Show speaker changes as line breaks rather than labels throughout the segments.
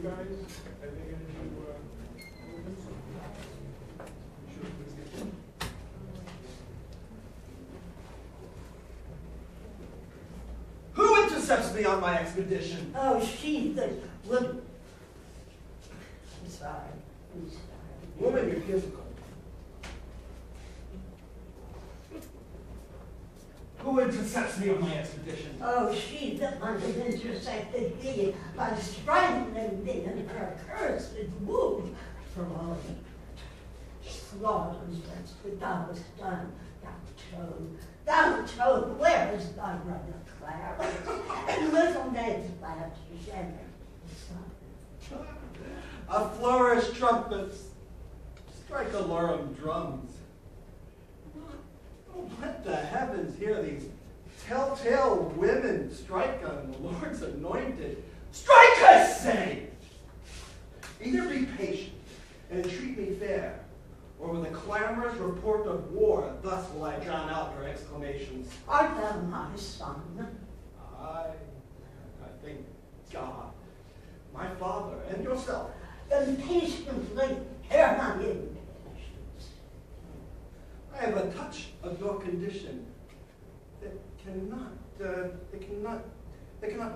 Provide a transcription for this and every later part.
you guys having any movements? Sure, please get
Who intercepts me on my expedition?
Oh, she, the little. I'm sorry. I'm sorry.
Woman, you're difficult. Who intercepts me on my expedition?
Oh, she, the one who intersected me by strangling me in her accursed womb for all the slaughters that's without done. Thou toad, where is thy brother Clarence? And little Ned's lad Jenner.
A flourish trumpets, strike alarum drums. Oh, what the heavens hear these telltale women strike on the Lord's anointed. Strike, I say! Either be patient and treat me fair, or with a clamorous report of war, thus will I drown out your exclamations.
Art thou my son?
I thank God, my father, and yourself.
Then patiently hear my impatience.
I have a touch of your condition that cannot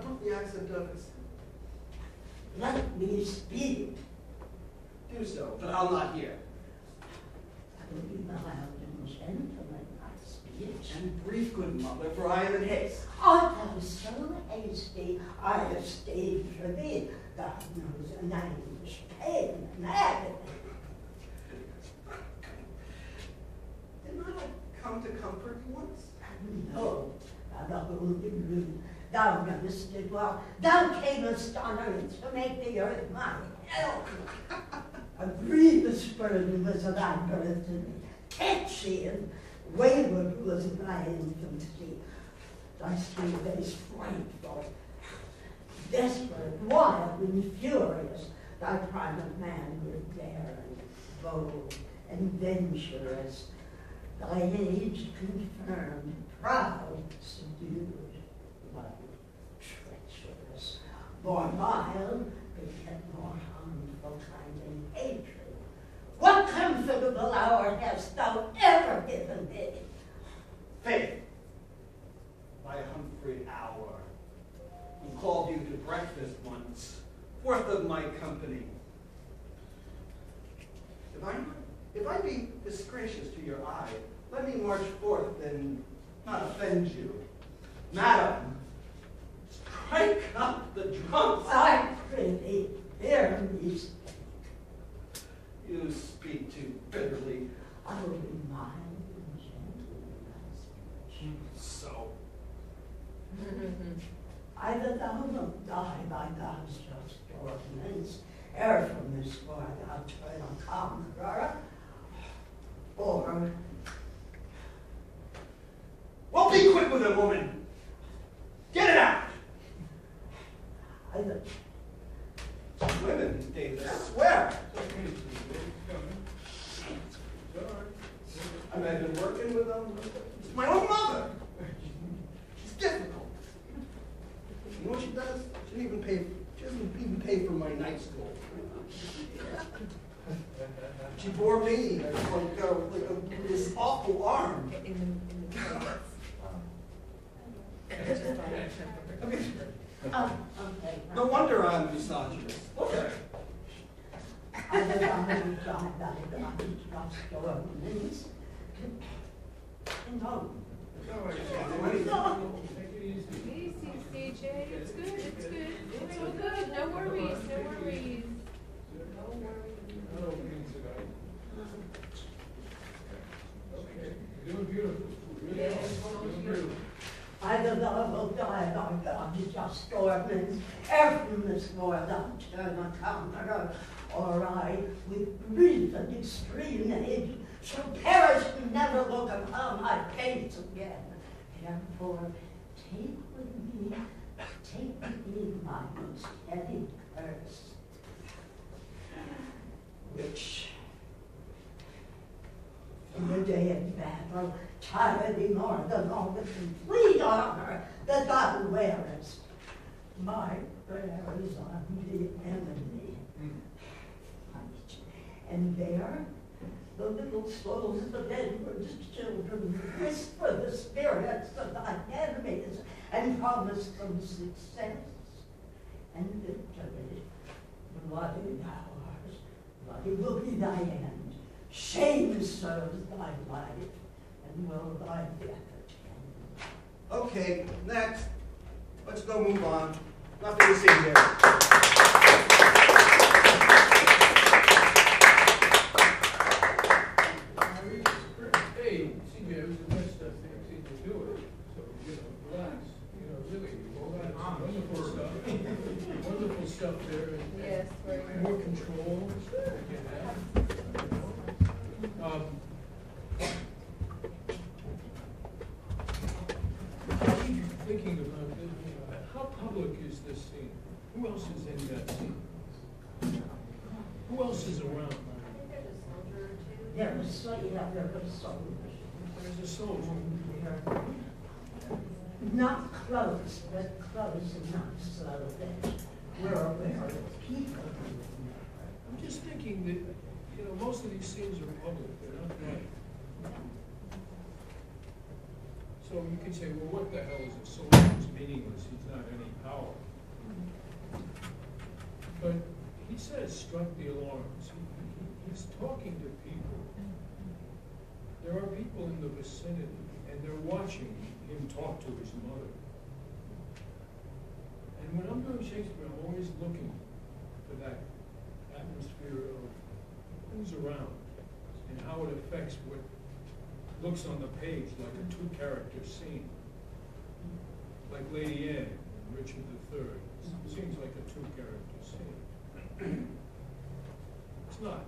brook the accent of his.
Let me speak.
Do so, but I'll not hear.
I will be mild and gentle in my speech.
And brief, good mother, for I am in haste.
Art thou so hasty? I have stayed for thee. Thou knows an anguish, pain, and agony.
Did not I come to comfort you once?
No, thou the holy room. Thou knowest it well. Thou camest on earth to make the earth my hell. A grievous burden was thy birth to me. Catchy and wayward was thy infancy. Thy sweet face frightful, desperate, wild, and furious. Thy prime of manhood daring, bold, and venturous. Thy age confirmed, proud, subdued, love, treacherous, more mild, but yet more harmful, kind and hatred. What comfortable hour hast thou ever given me?
Faith, my Humphrey hour, who called you to breakfast once, forth of my company. If I be disgracious to your eye, let me march forth and not offend you. Madam, strike up the drums.
I prithee, hear me speak.
You speak too bitterly.
I will be mild and gentle in my speech.
So,
Either thou wilt die by God's just ordinance, ere from this war thou turn a conqueror, or
well, be quick with it, woman. Get it out.
either
Women these days, I swear. I mean, I've been working with them. It's my own mother. She's difficult. You know what she does? She doesn't even pay for my night school. She bore me like this awful arm.
In the toilets.
okay.
No wonder I'm misogynist. Look at her.
Either thou wilt die by God's just ordinance, no.
Easy, CJ. It's good. It's good. It's all good. No worries. No worries. No worries.
Doing beautiful. Really
Either thou wilt die by God's just ordinance, ere from this war thou turn a conqueror, or I, with grief and extreme age, shall perish and never look upon my face again. Therefore, take with me my most heavy curse, which in the day of battle, tire thee more than all the complete armor that thou wearest. my prayers on the enemy. And there, the little souls of the dead children whisper the spirits of thy enemies and promise them success and victory. Bloody thou art, bloody will be thy end. Shame serves thy life, and will thy death attend.
Okay, next. Let's go move on. Nothing to see here.
Hey, CJ, it was the best thing to do it. So, relax. Really, all that wonderful stuff. Wonderful stuff there. And
Yes, very good.
more control. You have. I keep thinking about this. How public is this scene? Who else is in that scene? Who else is around?
There's a soldier or two.
There was soldiers.
There's a soldier.
Not close, but close enough so that we're aware of people.
I'm just thinking that, most of these scenes are public, they're not private. So you could say, well, what the hell is a soldier? He's meaningless, he's not any power. But he says, struck the alarms. He's talking to people. There are people in the vicinity, and they're watching him talk to his mother. And when I'm doing Shakespeare, I'm always looking for that atmosphere of who's around and how it affects what looks on the page like a two-character scene. Like Lady Anne and Richard III. It seems like a two-character scene. It's not.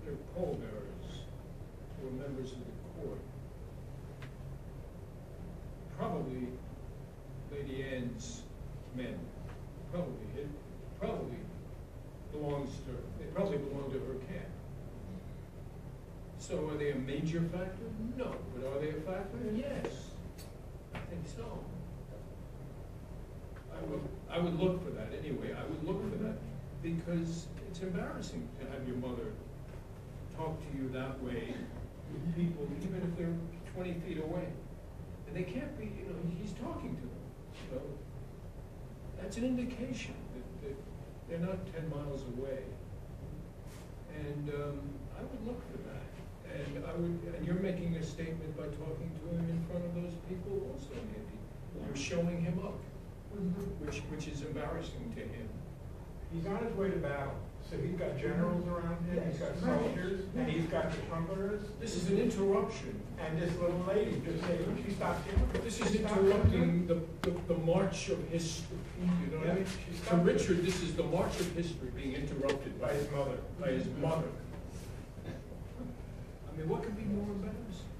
They're pallbearers who are members of the court. Probably Lady Anne's men. Probably belongs to, they probably belong to her camp. So are they a major factor? No. But are they a factor? Yes. I think so. I would look for that anyway. I would look for that because it's embarrassing to have your mother talk to you that way with people, even if they're 20 feet away. And they can't be, he's talking to them. That's an indication that they're not 10 miles away. And I would look for that. And you're making a statement by talking to him in front of those people also, maybe. You're showing him up, which is embarrassing to him.
He's on his way to battle. So he's got generals around him, he's got soldiers, and he's got the trumpeters.
This is an interruption.
And this little lady just saying, she stopped him.
This is interrupting the march of history. You know what I mean? To Richard, this is the march of history being interrupted
By his mother.
By his mother. I mean, what could be more embarrassing?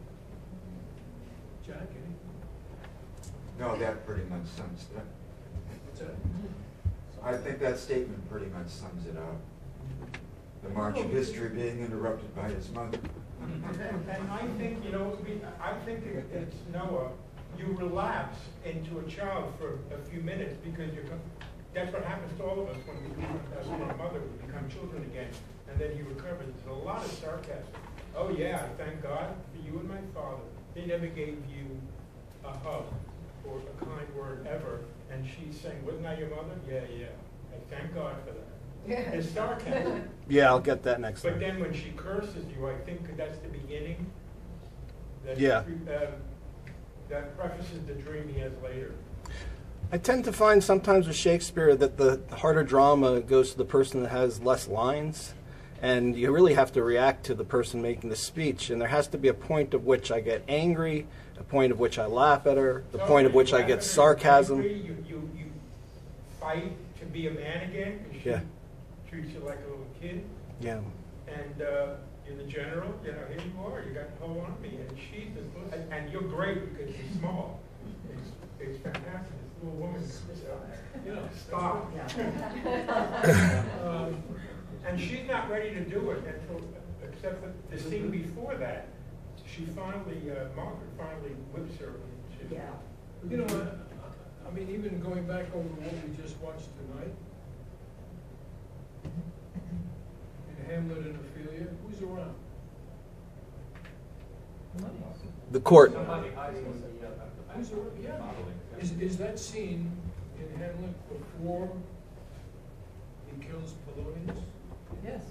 Jack, any?
No, that pretty much sums it up.
What's that?
I think that statement pretty much sums it up. The march of history being interrupted by his mother.
And I think, I think it's Noah, you relapse into a child for a few minutes because that's what happens to all of us when we become a mother, we become children again, and then he recovers. There's a lot of sarcasm. Oh yeah, I thank God for you and my father. They never gave you a hug or a kind word ever. And she's saying, wasn't I your mother? Yeah. I thank God for that.
Yeah.
It's sarcasm.
Yeah, I'll get that next
But
time.
then when she curses you, I think that's the beginning. That,
Yeah.
That prefaces the dream he has later.
I tend to find sometimes with Shakespeare that the harder drama goes to the person that has less lines. And you really have to react to the person making the speech. And there has to be a point at which I get angry, a point at which I laugh at her, the point at which I get sarcasm.
You fight to be a man again, and she
Yeah.
treats you like a little kid.
Yeah.
And you're the general, here you are, you got the whole army, and she's and you're great because you're small. It's fantastic. This little woman, stop. And she's not ready to do it except for the scene before that. She finally, Margaret finally whips her.
Yeah.
You know, mean, even going back over what we just watched tonight, in Hamlet and Ophelia, who's around?
The court.
Who's around? Yeah. Is that scene in Hamlet before he kills Polonius?
Yes.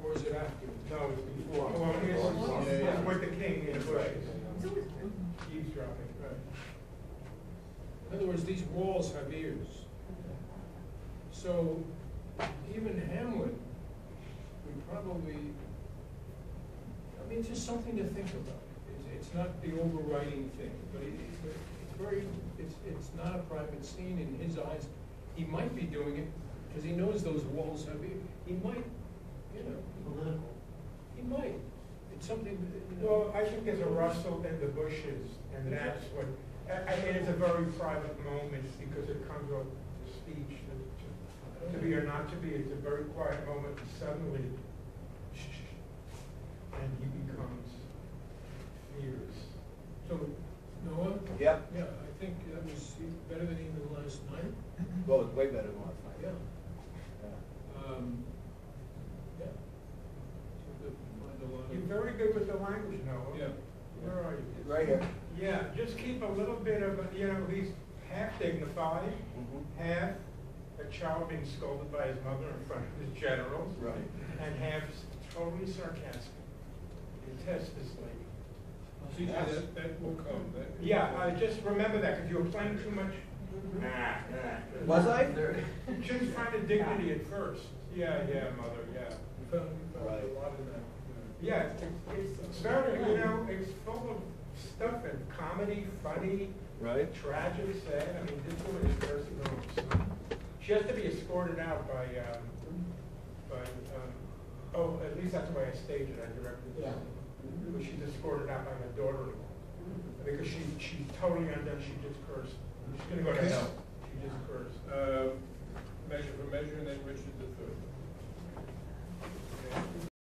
Or is it after?
No, it's before. Well, it's with the king in the bushes. Eavesdropping.
Right. In other words, these walls have ears. So even Hamlet would probably, I mean, it's just something to think about. It's not the overriding thing, but it's not a private scene in his eyes. He might be doing it because he knows those walls have ears. He might, you know, he might. It's something, you know.
Well, I think there's a rustle in the bushes, and that's what, I mean, it's a very private moment because it comes off the speech. To be or not to be, it's a very quiet moment, and suddenly, and he becomes fierce.
So, Noah?
Yep.
Yeah, I think that was better than even last night.
Well, it's way better than last night.
Yeah.
Yeah.
Yeah. So good. Find a lot of-
You're very good with the language, Noah.
Yeah.
Where are you?
Right here.
Yeah, just keep a little bit of, you know, he's half dignified, half a child being scolded by his mother in front of his generals,
Right.
and half totally sarcastic. Detest this lady.
See, that will come.
Yeah, just remember that, because you were playing too much.
Was I?
She was finding dignity at first. Yeah, mother, yeah.
We found
Right.
a lot of that.
Yeah, it's very, you know, it's full of stuff and comedy, funny,
Right.
tragic, sad. I mean, this woman is nursing her own son. She has to be escorted out by oh, at least that's the way I staged it, I directed it.
Yeah.
But she's escorted out by my daughter-in-law. Because she's totally undone, she just cursed. She's gonna go to hell. She just cursed.
Measure for Measure, and then Richard III.